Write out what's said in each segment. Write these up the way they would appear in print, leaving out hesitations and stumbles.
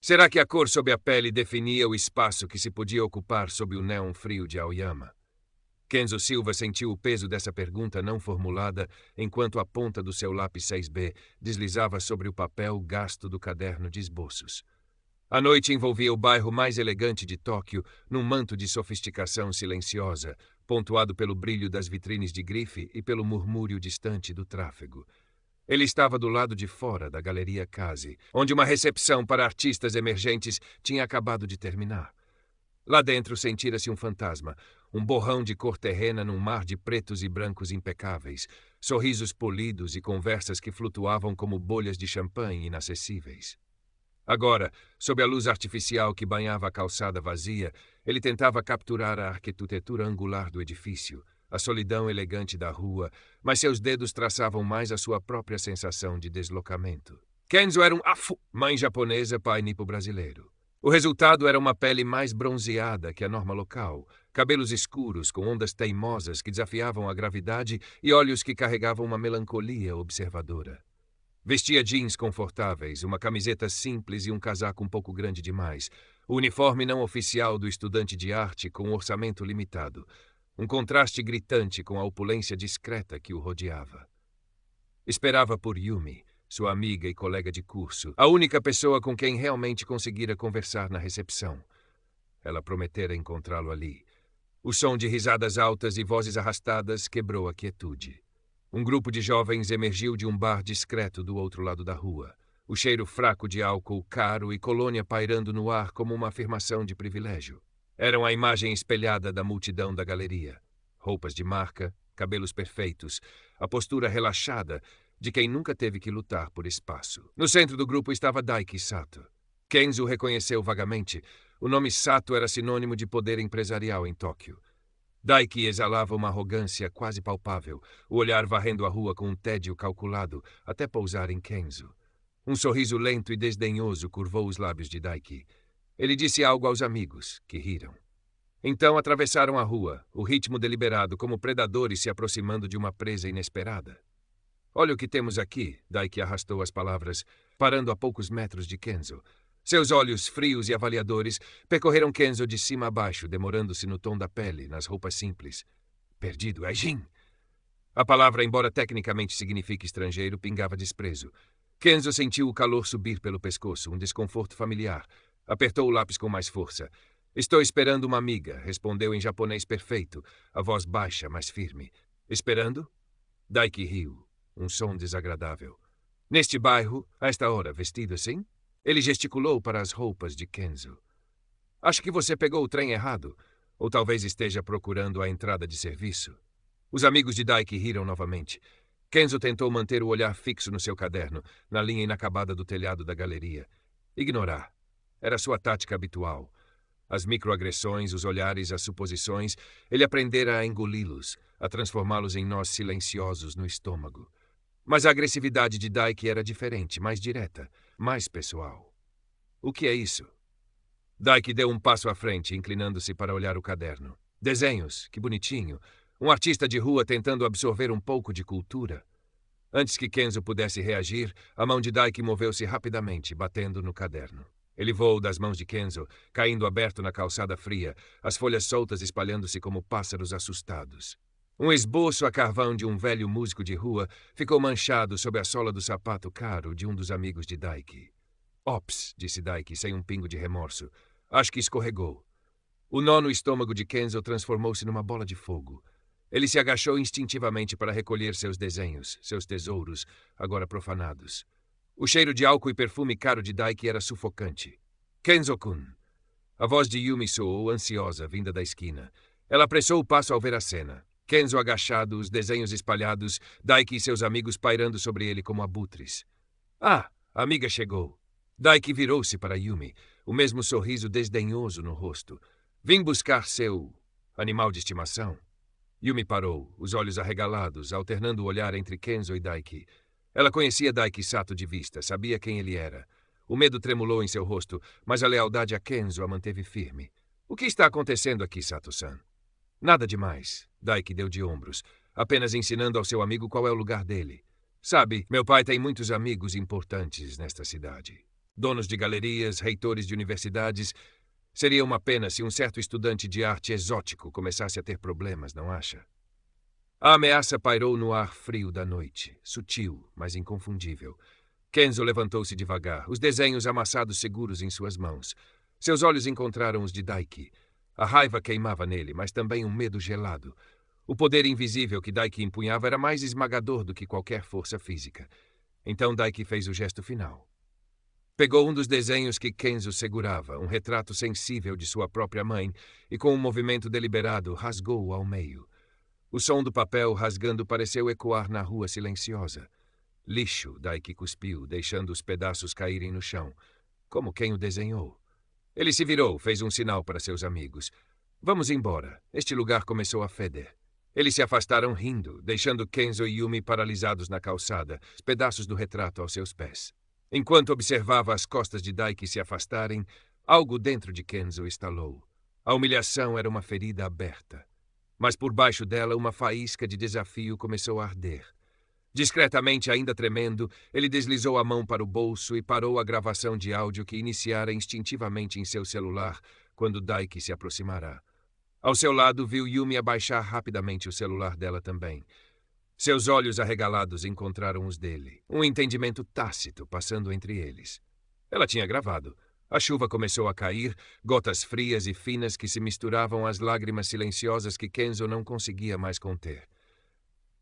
Será que a cor sob a pele definia o espaço que se podia ocupar sob o néon frio de Aoyama? Kenzo Silva sentiu o peso dessa pergunta não formulada enquanto a ponta do seu lápis 6B deslizava sobre o papel gasto do caderno de esboços. A noite envolvia o bairro mais elegante de Tóquio num manto de sofisticação silenciosa, pontuado pelo brilho das vitrines de grife e pelo murmúrio distante do tráfego. Ele estava do lado de fora da Galeria Case, onde uma recepção para artistas emergentes tinha acabado de terminar. Lá dentro sentira-se um fantasma, um borrão de cor terrena num mar de pretos e brancos impecáveis, sorrisos polidos e conversas que flutuavam como bolhas de champanhe inacessíveis. Agora, sob a luz artificial que banhava a calçada vazia, ele tentava capturar a arquitetura angular do edifício, a solidão elegante da rua, mas seus dedos traçavam mais a sua própria sensação de deslocamento. Kenzo era um afu, mãe japonesa, pai nipo-brasileiro. O resultado era uma pele mais bronzeada que a norma local, cabelos escuros com ondas teimosas que desafiavam a gravidade e olhos que carregavam uma melancolia observadora. Vestia jeans confortáveis, uma camiseta simples e um casaco um pouco grande demais, o uniforme não oficial do estudante de arte com um orçamento limitado, um contraste gritante com a opulência discreta que o rodeava. Esperava por Yumi, sua amiga e colega de curso, a única pessoa com quem realmente conseguira conversar na recepção. Ela prometera encontrá-lo ali. O som de risadas altas e vozes arrastadas quebrou a quietude. Um grupo de jovens emergiu de um bar discreto do outro lado da rua, o cheiro fraco de álcool caro e colônia pairando no ar como uma afirmação de privilégio. Eram a imagem espelhada da multidão da galeria. Roupas de marca, cabelos perfeitos, a postura relaxada de quem nunca teve que lutar por espaço. No centro do grupo estava Daiki Sato. Kenzo o reconheceu vagamente. O nome Sato era sinônimo de poder empresarial em Tóquio. Daiki exalava uma arrogância quase palpável, o olhar varrendo a rua com um tédio calculado, até pousar em Kenzo. Um sorriso lento e desdenhoso curvou os lábios de Daiki. Ele disse algo aos amigos, que riram. Então atravessaram a rua, o ritmo deliberado como predadores se aproximando de uma presa inesperada. Olha o que temos aqui, Daiki arrastou as palavras, parando a poucos metros de Kenzo. Seus olhos frios e avaliadores percorreram Kenzo de cima a baixo, demorando-se no tom da pele, nas roupas simples. Perdido, é Jin. A palavra, embora tecnicamente signifique estrangeiro, pingava desprezo. Kenzo sentiu o calor subir pelo pescoço, um desconforto familiar. Apertou o lápis com mais força. Estou esperando uma amiga, respondeu em japonês perfeito, a voz baixa, mas firme. Esperando? Daiki riu, um som desagradável. Neste bairro, a esta hora, vestido assim? Ele gesticulou para as roupas de Kenzo. Acho que você pegou o trem errado, ou talvez esteja procurando a entrada de serviço. Os amigos de Daiki riram novamente. Kenzo tentou manter o olhar fixo no seu caderno, na linha inacabada do telhado da galeria. Ignorar. Era sua tática habitual. As microagressões, os olhares, as suposições, ele aprendera a engoli-los, a transformá-los em nós silenciosos no estômago. Mas a agressividade de Daiki era diferente, mais direta, mais pessoal. O que é isso? Daiki deu um passo à frente, inclinando-se para olhar o caderno. Desenhos, que bonitinho. Um artista de rua tentando absorver um pouco de cultura. Antes que Kenzo pudesse reagir, a mão de Daiki moveu-se rapidamente, batendo no caderno. Ele voou das mãos de Kenzo, caindo aberto na calçada fria, as folhas soltas espalhando-se como pássaros assustados. Um esboço a carvão de um velho músico de rua ficou manchado sob a sola do sapato caro de um dos amigos de Daiki. Ops, disse Daiki, sem um pingo de remorso. Acho que escorregou. O nó no estômago de Kenzo transformou-se numa bola de fogo. Ele se agachou instintivamente para recolher seus desenhos, seus tesouros, agora profanados. O cheiro de álcool e perfume caro de Daiki era sufocante. Kenzo-kun. A voz de Yumi soou, ansiosa, vinda da esquina. Ela apressou o passo ao ver a cena. Kenzo agachado, os desenhos espalhados, Daiki e seus amigos pairando sobre ele como abutres. Ah, a amiga chegou. Daiki virou-se para Yumi, o mesmo sorriso desdenhoso no rosto. Vim buscar seu animal de estimação. Yumi parou, os olhos arregalados, alternando o olhar entre Kenzo e Daiki. Ela conhecia Daiki Sato de vista, sabia quem ele era. O medo tremulou em seu rosto, mas a lealdade a Kenzo a manteve firme. O que está acontecendo aqui, Sato-san? Nada demais, Daiki deu de ombros, apenas ensinando ao seu amigo qual é o lugar dele. Sabe, meu pai tem muitos amigos importantes nesta cidade. donos de galerias, reitores de universidades. Seria uma pena se um certo estudante de arte exótico começasse a ter problemas, não acha? A ameaça pairou no ar frio da noite, sutil, mas inconfundível. Kenzo levantou-se devagar, os desenhos amassados seguros em suas mãos. Seus olhos encontraram os de Daiki. A raiva queimava nele, mas também um medo gelado. O poder invisível que Daiki empunhava era mais esmagador do que qualquer força física. Então Daiki fez o gesto final. Pegou um dos desenhos que Kenzo segurava, um retrato sensível de sua própria mãe, e com um movimento deliberado rasgou-o ao meio. O som do papel rasgando pareceu ecoar na rua silenciosa. Lixo, Daiki cuspiu, deixando os pedaços caírem no chão. Como quem o desenhou. Ele se virou, fez um sinal para seus amigos. Vamos embora. Este lugar começou a feder. Eles se afastaram rindo, deixando Kenzo e Yumi paralisados na calçada, os pedaços do retrato aos seus pés. Enquanto observava as costas de Daiki se afastarem, algo dentro de Kenzo estalou. A humilhação era uma ferida aberta. Mas por baixo dela, uma faísca de desafio começou a arder. Discretamente, ainda tremendo, ele deslizou a mão para o bolso e parou a gravação de áudio que iniciara instintivamente em seu celular quando Daiki se aproximará. Ao seu lado, viu Yumi abaixar rapidamente o celular dela também. Seus olhos arregalados encontraram os dele. Um entendimento tácito passando entre eles. Ela tinha gravado. A chuva começou a cair, gotas frias e finas que se misturavam às lágrimas silenciosas que Kenzo não conseguia mais conter.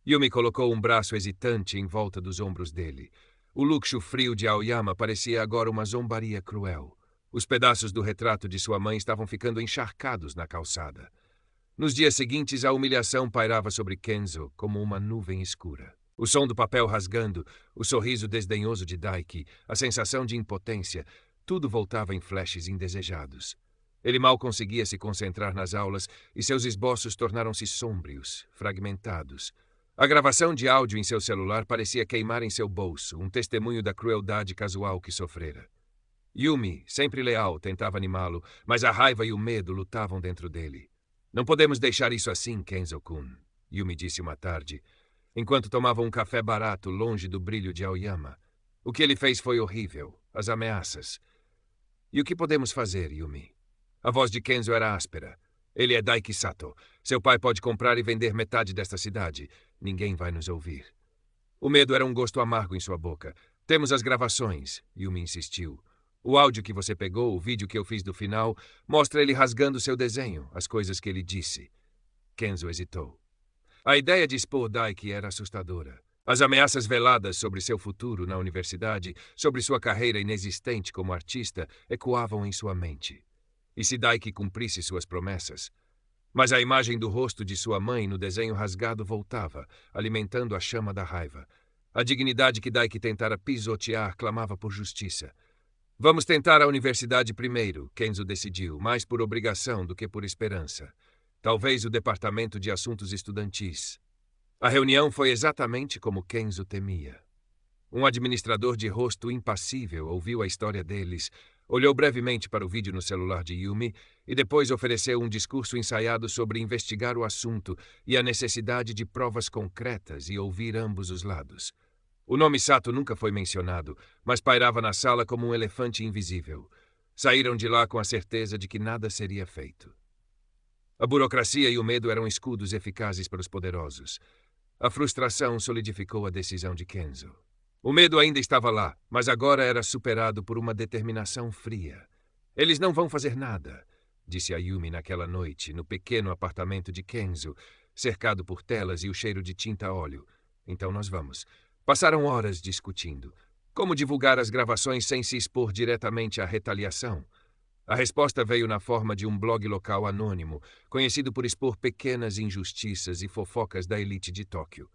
Yumi colocou um braço hesitante em volta dos ombros dele. O luxo frio de Aoyama parecia agora uma zombaria cruel. Os pedaços do retrato de sua mãe estavam ficando encharcados na calçada. Nos dias seguintes, a humilhação pairava sobre Kenzo como uma nuvem escura. O som do papel rasgando, o sorriso desdenhoso de Daiki, a sensação de impotência, tudo voltava em flashes indesejados. Ele mal conseguia se concentrar nas aulas e seus esboços tornaram-se sômbrios, fragmentados. A gravação de áudio em seu celular parecia queimar em seu bolso, um testemunho da crueldade casual que sofrera. Yumi, sempre leal, tentava animá-lo, mas a raiva e o medo lutavam dentro dele. Não podemos deixar isso assim, Kenzo-kun, Yumi disse uma tarde, enquanto tomavam um café barato longe do brilho de Aoyama. O que ele fez foi horrível, as ameaças. E o que podemos fazer, Yumi? A voz de Kenzo era áspera. Ele é Daiki Sato. Seu pai pode comprar e vender metade desta cidade. Ninguém vai nos ouvir. O medo era um gosto amargo em sua boca. Temos as gravações, Yumi insistiu. O áudio que você pegou, o vídeo que eu fiz do final, mostra ele rasgando seu desenho, as coisas que ele disse. Kenzo hesitou. A ideia de expor Daiki era assustadora. As ameaças veladas sobre seu futuro na universidade, sobre sua carreira inexistente como artista, ecoavam em sua mente. E se Daiki cumprisse suas promessas? Mas a imagem do rosto de sua mãe no desenho rasgado voltava, alimentando a chama da raiva. A dignidade que Daiki tentara pisotear clamava por justiça. Vamos tentar a universidade primeiro, Kenzo decidiu, mais por obrigação do que por esperança. Talvez o departamento de assuntos estudantis. A reunião foi exatamente como Kenzo temia. Um administrador de rosto impassível ouviu a história deles, olhou brevemente para o vídeo no celular de Yumi e depois ofereceu um discurso ensaiado sobre investigar o assunto e a necessidade de provas concretas e ouvir ambos os lados. O nome Sato nunca foi mencionado, mas pairava na sala como um elefante invisível. Saíram de lá com a certeza de que nada seria feito. A burocracia e o medo eram escudos eficazes para os poderosos. A frustração solidificou a decisão de Kenzo. O medo ainda estava lá, mas agora era superado por uma determinação fria. Eles não vão fazer nada, disse a Yumi naquela noite, no pequeno apartamento de Kenzo, cercado por telas e o cheiro de tinta a óleo. Então nós vamos. Passaram horas discutindo. Como divulgar as gravações sem se expor diretamente à retaliação? A resposta veio na forma de um blog local anônimo, conhecido por expor pequenas injustiças e fofocas da elite de Tóquio.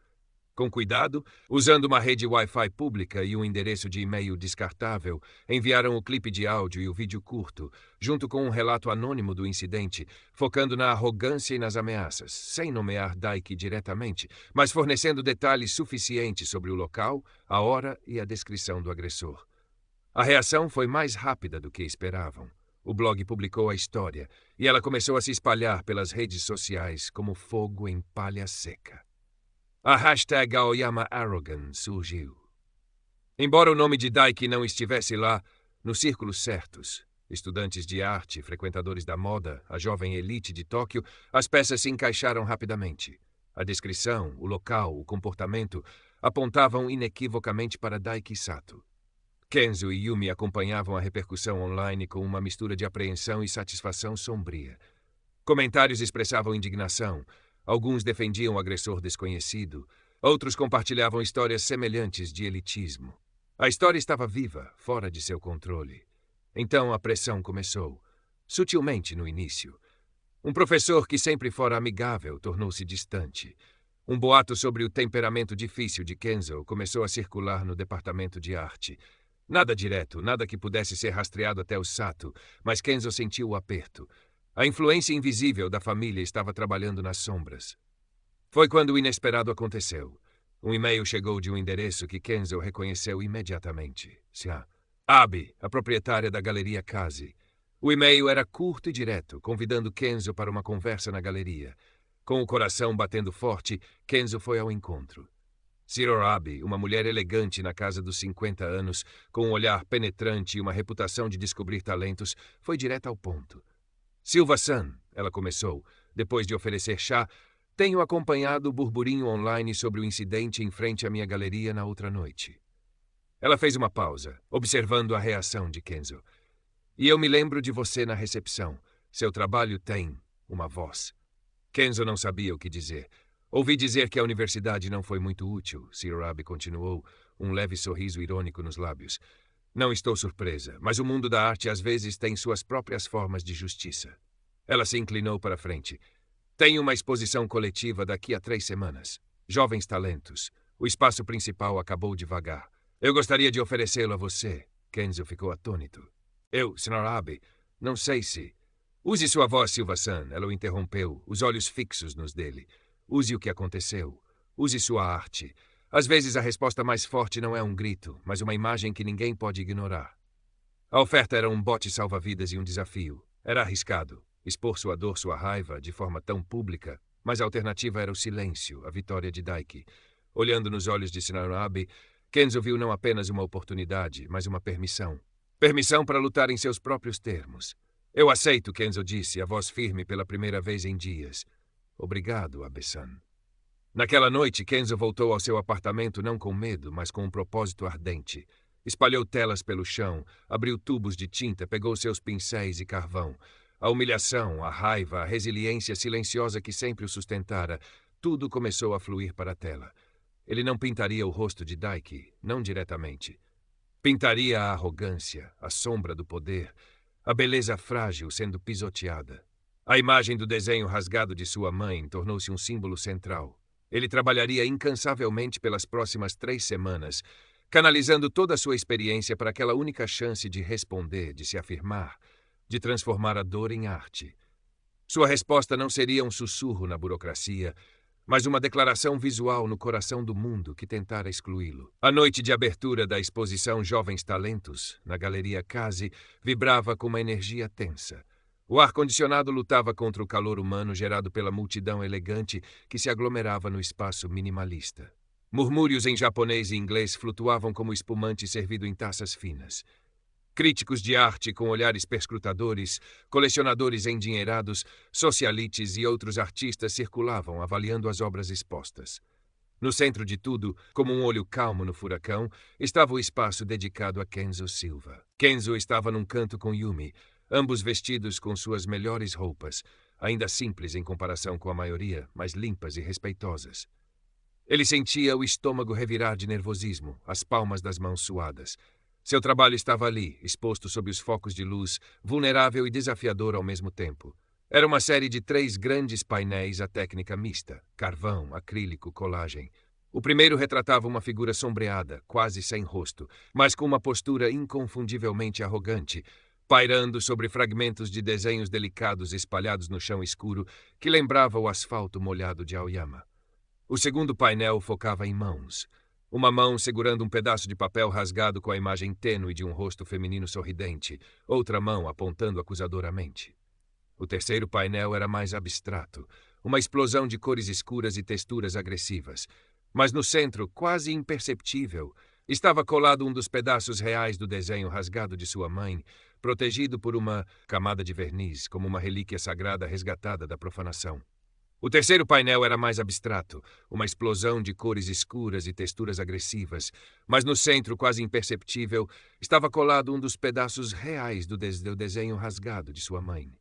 Com cuidado, usando uma rede Wi-Fi pública e um endereço de e-mail descartável, enviaram o clipe de áudio e o vídeo curto, junto com um relato anônimo do incidente, focando na arrogância e nas ameaças, sem nomear Daiki diretamente, mas fornecendo detalhes suficientes sobre o local, a hora e a descrição do agressor. A reação foi mais rápida do que esperavam. O blog publicou a história, e ela começou a se espalhar pelas redes sociais como fogo em palha seca. A hashtag Aoyama Arrogant surgiu. Embora o nome de Daiki não estivesse lá, nos círculos certos. Estudantes de arte, frequentadores da moda, a jovem elite de Tóquio, as peças se encaixaram rapidamente. A descrição, o local, o comportamento apontavam inequivocamente para Daiki Sato. Kenzo e Yumi acompanhavam a repercussão online com uma mistura de apreensão e satisfação sombria. Comentários expressavam indignação, alguns defendiam o agressor desconhecido, outros compartilhavam histórias semelhantes de elitismo. A história estava viva, fora de seu controle. Então a pressão começou, sutilmente no início. Um professor que sempre fora amigável tornou-se distante. Um boato sobre o temperamento difícil de Kenzo começou a circular no departamento de arte. Nada direto, nada que pudesse ser rastreado até o Sato, mas Kenzo sentiu o aperto. A influência invisível da família estava trabalhando nas sombras. Foi quando o inesperado aconteceu. Um e-mail chegou de um endereço que Kenzo reconheceu imediatamente. Abi, a proprietária da Galeria Kazi. O e-mail era curto e direto, convidando Kenzo para uma conversa na galeria. Com o coração batendo forte, Kenzo foi ao encontro. Shiro Abe, uma mulher elegante na casa dos 50 anos, com um olhar penetrante e uma reputação de descobrir talentos, foi direta ao ponto. Silva-san, ela começou, depois de oferecer chá, tenho acompanhado o burburinho online sobre o incidente em frente à minha galeria na outra noite. Ela fez uma pausa, observando a reação de Kenzo. E eu me lembro de você na recepção. Seu trabalho tem uma voz. Kenzo não sabia o que dizer. Ouvi dizer que a universidade não foi muito útil, Shiro Abe continuou, um leve sorriso irônico nos lábios. Não estou surpresa, mas o mundo da arte às vezes tem suas próprias formas de justiça. Ela se inclinou para frente. Tenho uma exposição coletiva daqui a 3 semanas. Jovens talentos. O espaço principal acabou devagar. Eu gostaria de oferecê-lo a você. Kenzo ficou atônito. Sr. Abe, não sei se... Use sua voz, Silva-san, ela o interrompeu, os olhos fixos nos dele. Use o que aconteceu. Use sua arte. Às vezes a resposta mais forte não é um grito, mas uma imagem que ninguém pode ignorar. A oferta era um bote salva-vidas e um desafio. Era arriscado, expor sua dor, sua raiva, de forma tão pública, mas a alternativa era o silêncio, a vitória de Daiki. Olhando nos olhos de Sr. Abe, Kenzo viu não apenas uma oportunidade, mas uma permissão. Permissão para lutar em seus próprios termos. Eu aceito, Kenzo disse, a voz firme pela primeira vez em dias. Obrigado, Abe-san. Naquela noite, Kenzo voltou ao seu apartamento não com medo, mas com um propósito ardente. Espalhou telas pelo chão, abriu tubos de tinta, pegou seus pincéis e carvão. A humilhação, a raiva, a resiliência silenciosa que sempre o sustentara, tudo começou a fluir para a tela. Ele não pintaria o rosto de Daiki, não diretamente. Pintaria a arrogância, a sombra do poder, a beleza frágil sendo pisoteada. A imagem do desenho rasgado de sua mãe tornou-se um símbolo central. Ele trabalharia incansavelmente pelas próximas 3 semanas, canalizando toda a sua experiência para aquela única chance de responder, de se afirmar, de transformar a dor em arte. Sua resposta não seria um sussurro na burocracia, mas uma declaração visual no coração do mundo que tentara excluí-lo. A noite de abertura da exposição Jovens Talentos, na Galeria Kazi, vibrava com uma energia tensa. O ar-condicionado lutava contra o calor humano gerado pela multidão elegante que se aglomerava no espaço minimalista. Murmúrios em japonês e inglês flutuavam como espumante servido em taças finas. Críticos de arte com olhares perscrutadores, colecionadores endinheirados, socialites e outros artistas circulavam avaliando as obras expostas. No centro de tudo, como um olho calmo no furacão, estava o espaço dedicado a Kenzo Silva. Kenzo estava num canto com Yumi, ambos vestidos com suas melhores roupas, ainda simples em comparação com a maioria, mas limpas e respeitosas. Ele sentia o estômago revirar de nervosismo, as palmas das mãos suadas. Seu trabalho estava ali, exposto sob os focos de luz, vulnerável e desafiador ao mesmo tempo. Era uma série de 3 grandes painéis à técnica mista, carvão, acrílico, colagem. O primeiro retratava uma figura sombreada, quase sem rosto, mas com uma postura inconfundivelmente arrogante, pairando sobre fragmentos de desenhos delicados espalhados no chão escuro que lembrava o asfalto molhado de Aoyama. O segundo painel focava em mãos. Uma mão segurando um pedaço de papel rasgado com a imagem tênue de um rosto feminino sorridente, outra mão apontando acusadoramente. O terceiro painel era mais abstrato, uma explosão de cores escuras e texturas agressivas. Mas no centro, quase imperceptível, Estava colado um dos pedaços reais do desenho rasgado de sua mãe, protegido por uma camada de verniz, como uma relíquia sagrada resgatada da profanação. O terceiro painel era mais abstrato, uma explosão de cores escuras e texturas agressivas, mas no centro, quase imperceptível, estava colado um dos pedaços reais do desenho rasgado de sua mãe,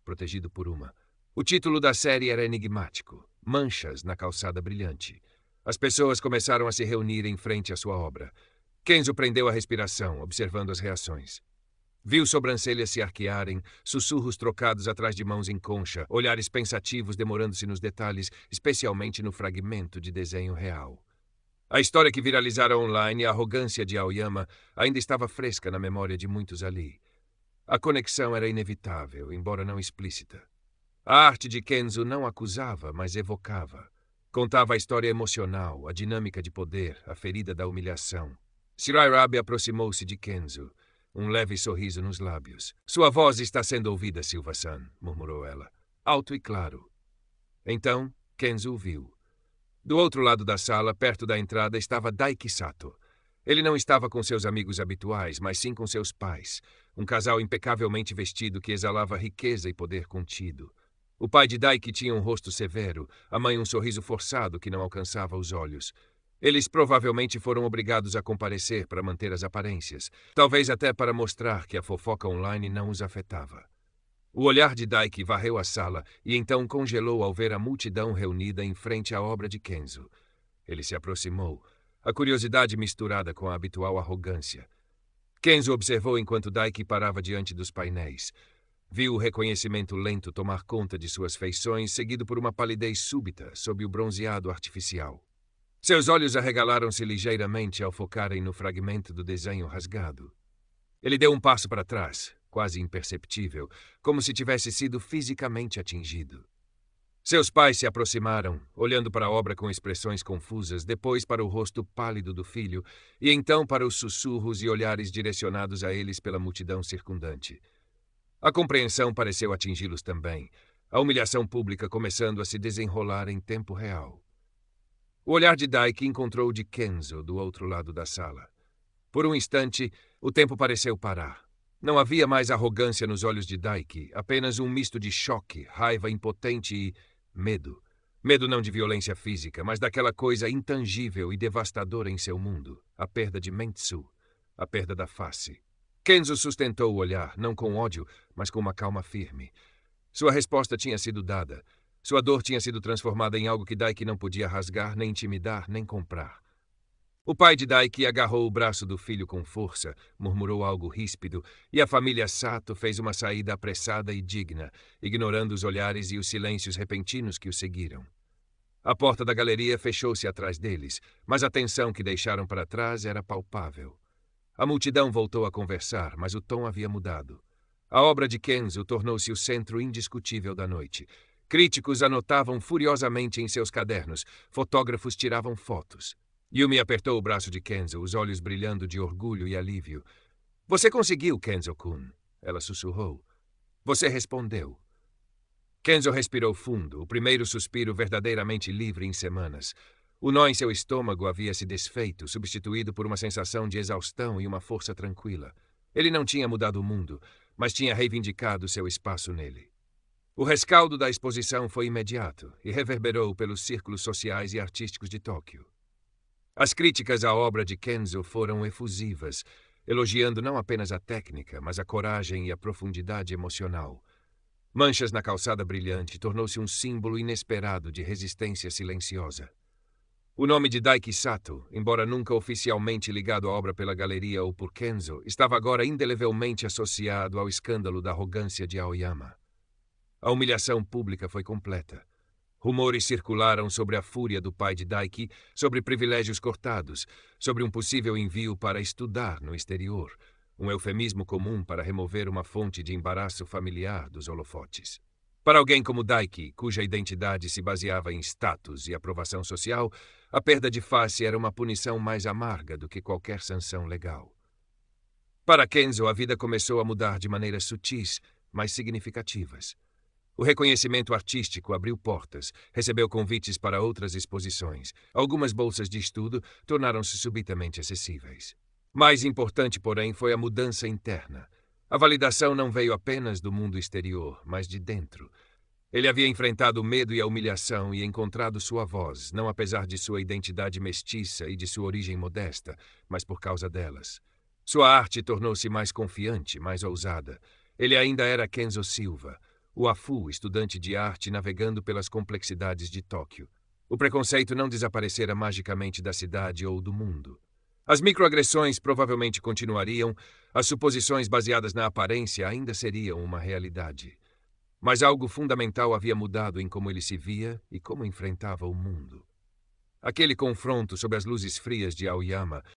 protegido por uma. O título da série era enigmático: Manchas na Calçada Brilhante. As pessoas começaram a se reunir em frente à sua obra. Kenzo prendeu a respiração, observando as reações. Viu sobrancelhas se arquearem, sussurros trocados atrás de mãos em concha, olhares pensativos demorando-se nos detalhes, especialmente no fragmento de desenho real. A história que viralizara online, a arrogância de Aoyama, ainda estava fresca na memória de muitos ali. A conexão era inevitável, embora não explícita. A arte de Kenzo não acusava, mas evocava. Contava a história emocional, a dinâmica de poder, a ferida da humilhação. Shirairabe aproximou-se de Kenzo, um leve sorriso nos lábios. Sua voz está sendo ouvida, Silva-san, murmurou ela, alto e claro. Então, Kenzo o viu. Do outro lado da sala, perto da entrada, estava Daiki Sato. Ele não estava com seus amigos habituais, mas sim com seus pais, um casal impecavelmente vestido que exalava riqueza e poder contido. O pai de Daiki tinha um rosto severo, a mãe um sorriso forçado que não alcançava os olhos. Eles provavelmente foram obrigados a comparecer para manter as aparências, talvez até para mostrar que a fofoca online não os afetava. O olhar de Daiki varreu a sala e então congelou ao ver a multidão reunida em frente à obra de Kenzo. Ele se aproximou, a curiosidade misturada com a habitual arrogância. Kenzo observou enquanto Daiki parava diante dos painéis. Viu o reconhecimento lento tomar conta de suas feições, seguido por uma palidez súbita sob o bronzeado artificial. Seus olhos arregalaram-se ligeiramente ao focarem no fragmento do desenho rasgado. Ele deu um passo para trás, quase imperceptível, como se tivesse sido fisicamente atingido. Seus pais se aproximaram, olhando para a obra com expressões confusas, depois para o rosto pálido do filho, e então para os sussurros e olhares direcionados a eles pela multidão circundante. A compreensão pareceu atingi-los também, a humilhação pública começando a se desenrolar em tempo real. O olhar de Daiki encontrou o de Kenzo do outro lado da sala. Por um instante, o tempo pareceu parar. Não havia mais arrogância nos olhos de Daiki, apenas um misto de choque, raiva impotente e medo. Medo não de violência física, mas daquela coisa intangível e devastadora em seu mundo, a perda de Mentsu, a perda da face. Kenzo sustentou o olhar, não com ódio, mas com uma calma firme. Sua resposta tinha sido dada. Sua dor tinha sido transformada em algo que Daiki não podia rasgar, nem intimidar, nem comprar. O pai de Daiki agarrou o braço do filho com força, murmurou algo ríspido, e a família Sato fez uma saída apressada e digna, ignorando os olhares e os silêncios repentinos que o seguiram. A porta da galeria fechou-se atrás deles, mas a tensão que deixaram para trás era palpável. A multidão voltou a conversar, mas o tom havia mudado. A obra de Kenzo tornou-se o centro indiscutível da noite. Críticos anotavam furiosamente em seus cadernos, fotógrafos tiravam fotos. Yumi apertou o braço de Kenzo, os olhos brilhando de orgulho e alívio. — Você conseguiu, Kenzo-kun, ela sussurrou. Você respondeu. Kenzo respirou fundo, o primeiro suspiro verdadeiramente livre em semanas. O nó em seu estômago havia se desfeito, substituído por uma sensação de exaustão e uma força tranquila. Ele não tinha mudado o mundo, mas tinha reivindicado seu espaço nele. O rescaldo da exposição foi imediato e reverberou pelos círculos sociais e artísticos de Tóquio. As críticas à obra de Kenzo foram efusivas, elogiando não apenas a técnica, mas a coragem e a profundidade emocional. Manchas na Calçada Brilhante tornou-se um símbolo inesperado de resistência silenciosa. O nome de Daiki Sato, embora nunca oficialmente ligado à obra pela galeria ou por Kenzo, estava agora indelevelmente associado ao escândalo da arrogância de Aoyama. A humilhação pública foi completa. Rumores circularam sobre a fúria do pai de Daiki, sobre privilégios cortados, sobre um possível envio para estudar no exterior, um eufemismo comum para remover uma fonte de embaraço familiar dos holofotes. Para alguém como Daiki, cuja identidade se baseava em status e aprovação social, a perda de face era uma punição mais amarga do que qualquer sanção legal. Para Kenzo, a vida começou a mudar de maneiras sutis, mas significativas. O reconhecimento artístico abriu portas, recebeu convites para outras exposições. Algumas bolsas de estudo tornaram-se subitamente acessíveis. Mais importante, porém, foi a mudança interna. A validação não veio apenas do mundo exterior, mas de dentro. Ele havia enfrentado o medo e a humilhação e encontrado sua voz, não apesar de sua identidade mestiça e de sua origem modesta, mas por causa delas. Sua arte tornou-se mais confiante, mais ousada. Ele ainda era Kenzo Silva, o Afu, estudante de arte navegando pelas complexidades de Tóquio. O preconceito não desaparecera magicamente da cidade ou do mundo. As microagressões provavelmente continuariam, as suposições baseadas na aparência ainda seriam uma realidade. Mas algo fundamental havia mudado em como ele se via e como enfrentava o mundo. Aquele confronto sob as luzes frias de Aoyama